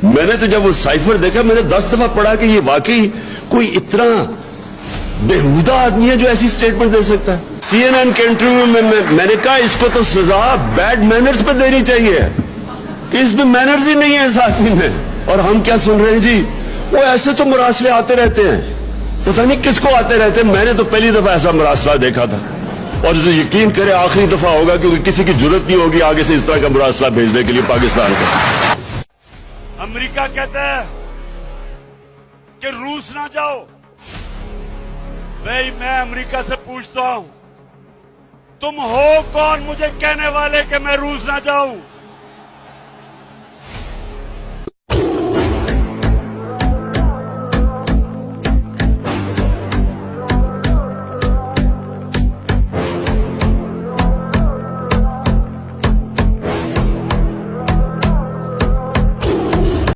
मैंने तो जब वो साइफर देखा मैंने 10 दफा पढ़ा कि ये वाकई कोई इतना बेहुदा आदमी है जो ऐसी स्टेटमेंट दे सकता है। CNN के इंटरव्यू में मैंने कहा इसको तो सजा बैड मैनर्स पे देनी चाहिए कि इसमें मैनर्स ही नहीं है इस आदमी में। और हम क्या सुन रहे हैं जी, वो ऐसे तो मुरासले आते रहते हैं, पता नहीं किसको आते रहते हैं। मैंने तो पहली दफा ऐसा मुरासला देखा था और इसे यकीन करे आखिरी दफा होगा, क्योंकि किसी की जरूरत नहीं होगी आगे से इस तरह का मुरासला भेजने के लिए पाकिस्तान को। अमेरिका कहता है कि रूस ना जाओ। भाई मैं अमेरिका से पूछता हूं, तुम हो कौन मुझे कहने वाले कि मैं रूस ना जाऊं?